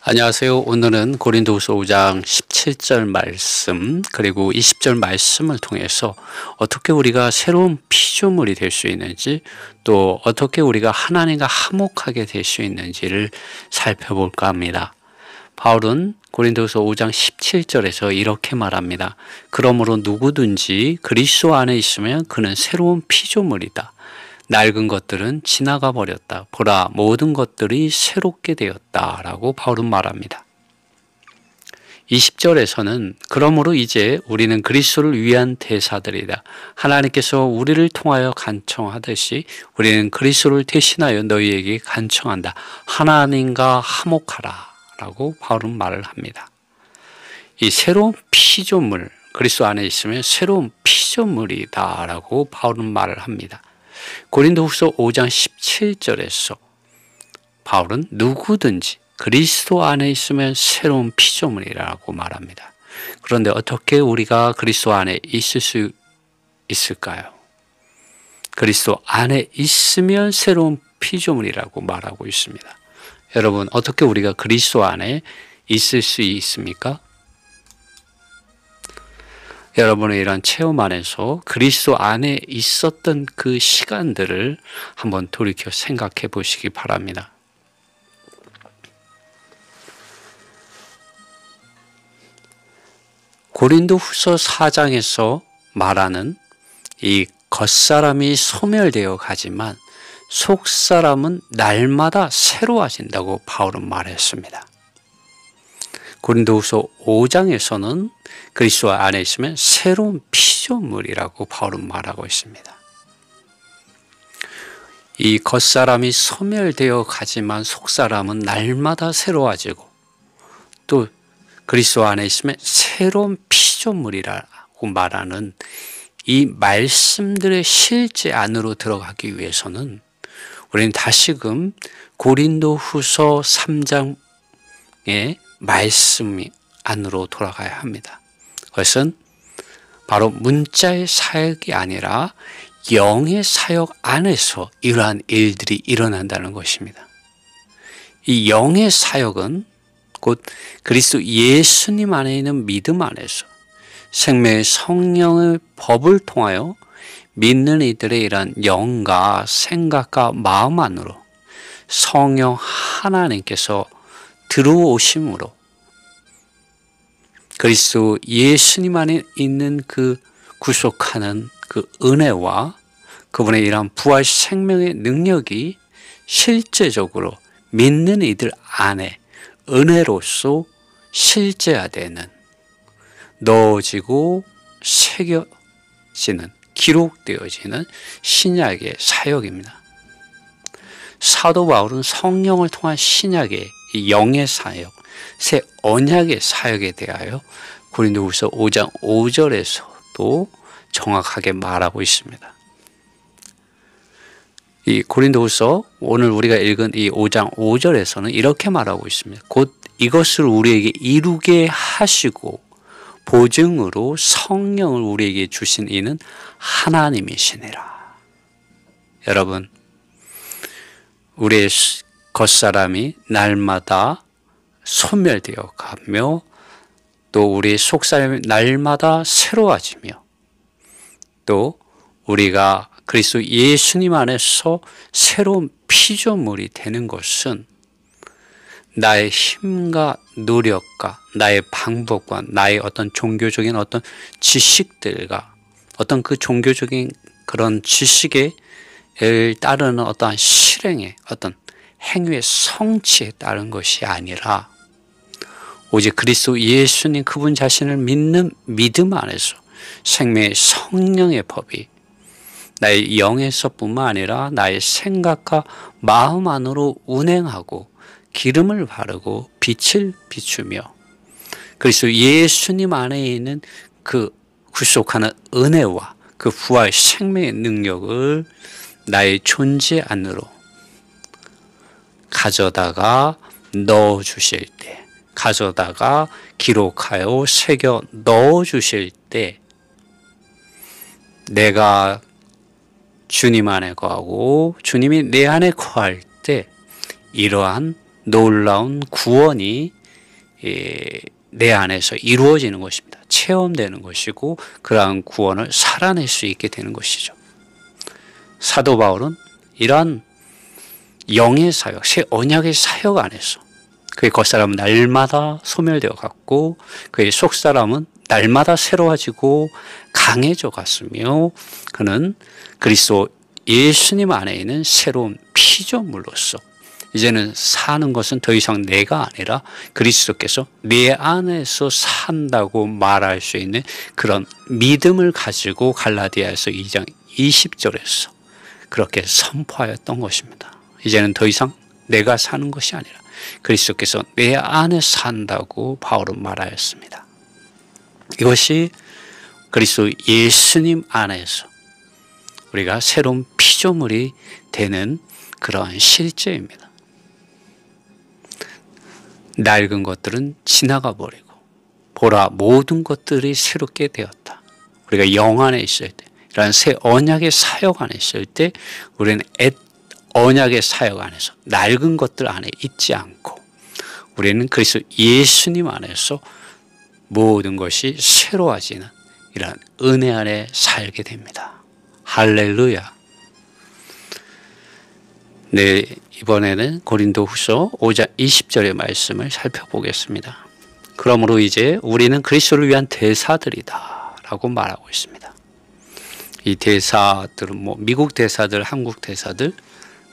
안녕하세요. 오늘은 고린도후서 5장 17절 말씀 그리고 20절 말씀을 통해서 어떻게 우리가 새로운 피조물이 될 수 있는지, 또 어떻게 우리가 하나님과 화목하게 될 수 있는지를 살펴볼까 합니다. 바울은 고린도후서 5장 17절에서 이렇게 말합니다. 그러므로 누구든지 그리스도 안에 있으면 그는 새로운 피조물이다. 낡은 것들은 지나가 버렸다. 보라, 모든 것들이 새롭게 되었다. 라고 바울은 말합니다. 20절에서는 그러므로 이제 우리는 그리스도를 위한 대사들이다. 하나님께서 우리를 통하여 간청하듯이 우리는 그리스도를 대신하여 너희에게 간청한다. 하나님과 화목하라. 라고 바울은 말을 합니다. 이 새로운 피조물, 그리스도 안에 있으면 새로운 피조물이다. 라고 바울은 말을 합니다. 고린도후서 5장 17절에서 바울은 누구든지 그리스도 안에 있으면 새로운 피조물이라고 말합니다. 그런데 어떻게 우리가 그리스도 안에 있을 수 있을까요? 그리스도 안에 있으면 새로운 피조물이라고 말하고 있습니다. 여러분, 어떻게 우리가 그리스도 안에 있을 수 있습니까? 여러분의 이런 체험 안에서 그리스도 안에 있었던 그 시간들을 한번 돌이켜 생각해 보시기 바랍니다. 고린도후서 4장에서 말하는 이 겉사람이 소멸되어 가지만 속사람은 날마다 새로워진다고 바울은 말했습니다. 고린도후서 5장에서는 그리스도 안에 있으면 새로운 피조물이라고 바울은 말하고 있습니다. 이 겉사람이 소멸되어 가지만 속사람은 날마다 새로워지고, 또 그리스도 안에 있으면 새로운 피조물이라고 말하는 이 말씀들의 실제 안으로 들어가기 위해서는 우리는 다시금 고린도후서 3장의 말씀 안으로 돌아가야 합니다. 그것은 바로 문자의 사역이 아니라 영의 사역 안에서 이러한 일들이 일어난다는 것입니다. 이 영의 사역은 곧 그리스도 예수님 안에 있는 믿음 안에서 생명의 성령의 법을 통하여 믿는 이들의 이러한 영과 생각과 마음 안으로 성령 하나님께서 들어오심으로 그리스도 예수님 안에 있는 그 구속하는 그 은혜와 그분의 이러한 부활 생명의 능력이 실제적으로 믿는 이들 안에 은혜로서 실제화되는, 넣어지고 새겨지는, 기록되어지는 신약의 사역입니다. 사도 바울은 성령을 통한 신약의 영의 사역, 새 언약의 사역에 대하여 고린도후서 5장 5절에서도 정확하게 말하고 있습니다. 이 고린도후서 오늘 우리가 읽은 이 5장 5절에서는 이렇게 말하고 있습니다. 곧 이것을 우리에게 이루게 하시고 보증으로 성령을 우리에게 주신 이는 하나님이시니라. 여러분, 우리의 겉사람이 날마다 소멸되어 가며 또 우리의 속사람이 날마다 새로워지며 또 우리가 그리스도 예수님 안에서 새로운 피조물이 되는 것은 나의 힘과 노력과 나의 방법과 나의 어떤 종교적인 어떤 지식들과 어떤 그 종교적인 그런 지식에 따르는 어떠한 실행의 어떤 행위의 성취에 따른 것이 아니라 오직 그리스도 예수님 그분 자신을 믿는 믿음 안에서 생명의 성령의 법이 나의 영에서뿐만 아니라 나의 생각과 마음 안으로 운행하고 기름을 바르고 빛을 비추며 그리스도 예수님 안에 있는 그 구속하는 은혜와 그 부활 생명의 능력을 나의 존재 안으로 가져다가 넣어주실 때, 가져다가 기록하여 새겨 넣어주실 때 내가 주님 안에 거하고 주님이 내 안에 거할 때 이러한 놀라운 구원이 내 안에서 이루어지는 것입니다. 체험되는 것이고 그러한 구원을 살아낼 수 있게 되는 것이죠. 사도 바울은 이러한 영의 사역, 새 언약의 사역 안에서 그의 겉사람은 날마다 소멸되어 갔고 그의 속사람은 날마다 새로워지고 강해져 갔으며 그는 그리스도 예수님 안에 있는 새로운 피조물로서 이제는 사는 것은 더 이상 내가 아니라 그리스도께서 내 안에서 산다고 말할 수 있는 그런 믿음을 가지고 갈라디아서 2장 20절에서 그렇게 선포하였던 것입니다. 이제는 더 이상 내가 사는 것이 아니라 그리스도께서 내 안에 산다고 바울은 말하였습니다. 이것이 그리스도 예수님 안에서 우리가 새로운 피조물이 되는 그러한 실제입니다. 낡은 것들은 지나가 버리고 보라 모든 것들이 새롭게 되었다. 우리가 영 안에 있을 때 이런 새 언약의 사역 안에 있을 때 우리는 옛 언약의 사역 안에서 낡은 것들 안에 있지 않고 우리는 그리스도 예수님 안에서 모든 것이 새로워지는 이런 은혜 안에 살게 됩니다. 할렐루야. 네, 이번에는 고린도후서 5장 20절의 말씀을 살펴보겠습니다. 그러므로 이제 우리는 그리스도를 위한 대사들이다 라고 말하고 있습니다. 이 대사들은 미국 대사들, 한국 대사들,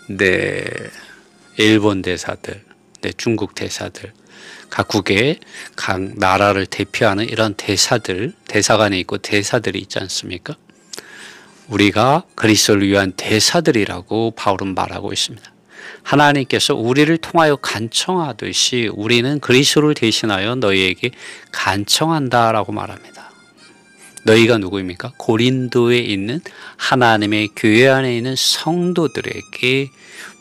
네, 일본 대사들, 네, 중국 대사들, 각국의 각 나라를 대표하는 이런 대사들, 대사관에 있고 대사들이 있지 않습니까? 우리가 그리스도를 위한 대사들이라고 바울은 말하고 있습니다. 하나님께서 우리를 통하여 간청하듯이 우리는 그리스도를 대신하여 너희에게 간청한다라고 말합니다. 너희가 누구입니까? 고린도에 있는 하나님의 교회 안에 있는 성도들에게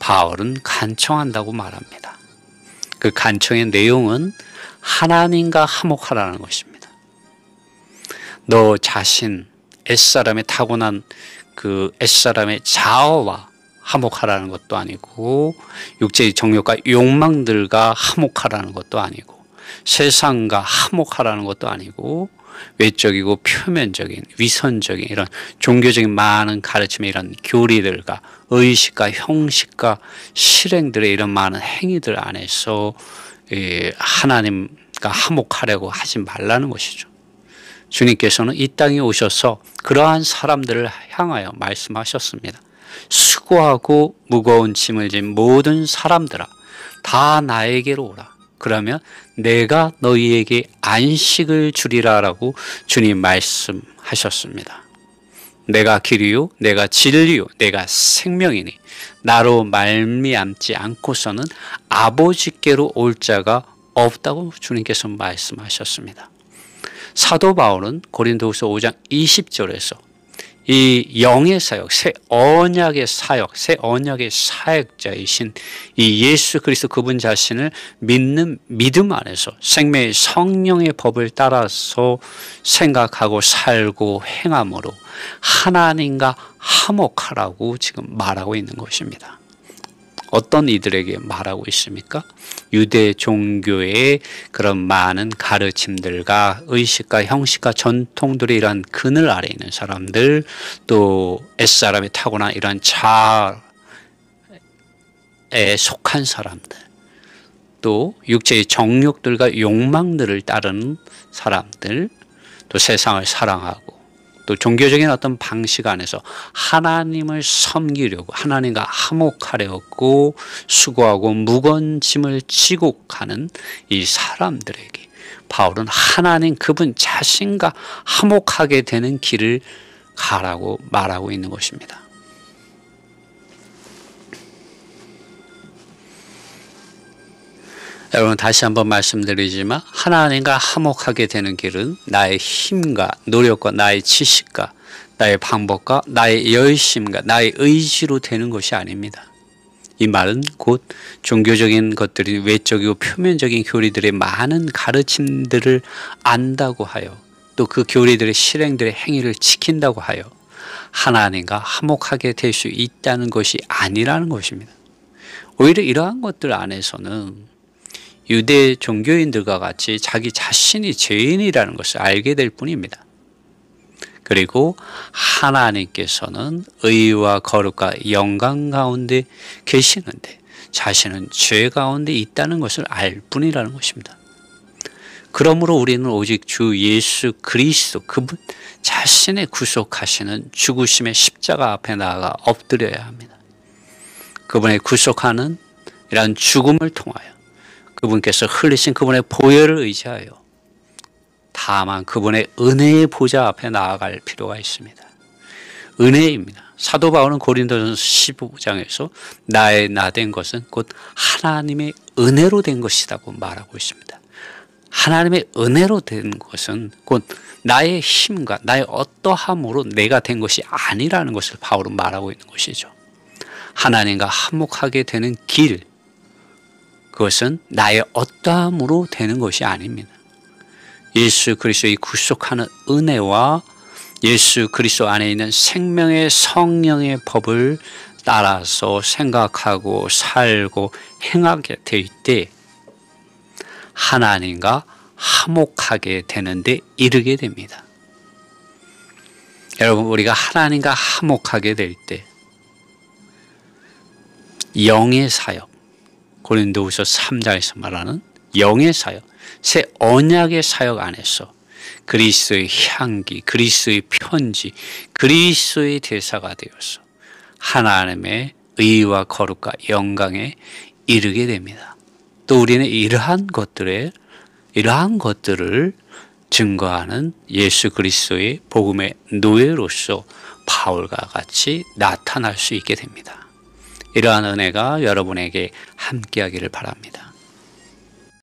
바울은 간청한다고 말합니다. 그 간청의 내용은 하나님과 화목하라는 것입니다. 너 자신 옛사람의 타고난 그 옛사람의 자아와 화목하라는 것도 아니고 육체의 정욕과 욕망들과 화목하라는 것도 아니고 세상과 화목하라는 것도 아니고 외적이고 표면적인 위선적인 이런 종교적인 많은 가르침의 이런 교리들과 의식과 형식과 실행들의 이런 많은 행위들 안에서 하나님과 화목하려고 하지 말라는 것이죠. 주님께서는 이 땅에 오셔서 그러한 사람들을 향하여 말씀하셨습니다. 수고하고 무거운 짐을 진 모든 사람들아 다 나에게로 오라. 그러면 내가 너희에게 안식을 주리라 라고 주님 말씀하셨습니다. 내가 길이요 내가 진리요 내가 생명이니 나로 말미암지 않고서는 아버지께로 올 자가 없다고 주님께서 말씀하셨습니다. 사도 바울은 고린도후서 5장 20절에서 이 영의 사역, 새 언약의 사역, 새 언약의 사역자이신 이 예수 그리스도 그분 자신을 믿는 믿음 안에서 생명의 성령의 법을 따라서 생각하고 살고 행함으로 하나님과 화목하라고 지금 말하고 있는 것입니다. 어떤 이들에게 말하고 있습니까? 유대 종교의 그런 많은 가르침들과 의식과 형식과 전통들의 이러한 그늘 아래 있는 사람들, 또 옛사람이 타고난 이러한 자아에 속한 사람들, 또 육체의 정욕들과 욕망들을 따르는 사람들, 또 세상을 사랑하고 또 종교적인 어떤 방식 안에서 하나님을 섬기려고 하나님과 화목하려고 수고하고 무거운 짐을 지고 가는 이 사람들에게 바울은 하나님 그분 자신과 화목하게 되는 길을 가라고 말하고 있는 것입니다. 여러분 다시 한번 말씀드리지만 하나님과 화목하게 되는 길은 나의 힘과 노력과 나의 지식과 나의 방법과 나의 열심과 나의 의지로 되는 것이 아닙니다. 이 말은 곧 종교적인 것들이 외적이고 표면적인 교리들의 많은 가르침들을 안다고 하여 또 그 교리들의 실행들의 행위를 지킨다고 하여 하나님과 화목하게 될 수 있다는 것이 아니라는 것입니다. 오히려 이러한 것들 안에서는 유대 종교인들과 같이 자기 자신이 죄인이라는 것을 알게 될 뿐입니다. 그리고 하나님께서는 의와 거룩과 영광 가운데 계시는데 자신은 죄 가운데 있다는 것을 알 뿐이라는 것입니다. 그러므로 우리는 오직 주 예수 그리스도 그분 자신의 구속하시는 죽으심의 십자가 앞에 나아가 엎드려야 합니다. 그분의 구속하는 이러한 죽음을 통하여 그분께서 흘리신 그분의 보혈을 의지하여 다만 그분의 은혜의 보좌 앞에 나아갈 필요가 있습니다. 은혜입니다. 사도 바울은 고린도전서 15장에서 나의 나 된 것은 곧 하나님의 은혜로 된 것이라고 말하고 있습니다. 하나님의 은혜로 된 것은 곧 나의 힘과 나의 어떠함으로 내가 된 것이 아니라는 것을 바울은 말하고 있는 것이죠. 하나님과 화목하게 되는 길, 그것은 나의 어떠함으로 되는 것이 아닙니다. 예수 그리스도의 구속하는 은혜와 예수 그리스도 안에 있는 생명의 성령의 법을 따라서 생각하고 살고 행하게 될 때 하나님과 화목하게 되는데 이르게 됩니다. 여러분, 우리가 하나님과 화목하게 될 때 영의 사역, 고린도후서 3장에서 말하는 영의 사역, 새 언약의 사역 안에서 그리스도의 향기, 그리스도의 편지, 그리스도의 대사가 되어서 하나님의 의와 거룩과 영광에 이르게 됩니다. 또 우리는 이러한 것들을 증거하는 예수 그리스도의 복음의 노예로서 바울과 같이 나타날 수 있게 됩니다. 이러한 은혜가 여러분에게 함께하기를 바랍니다.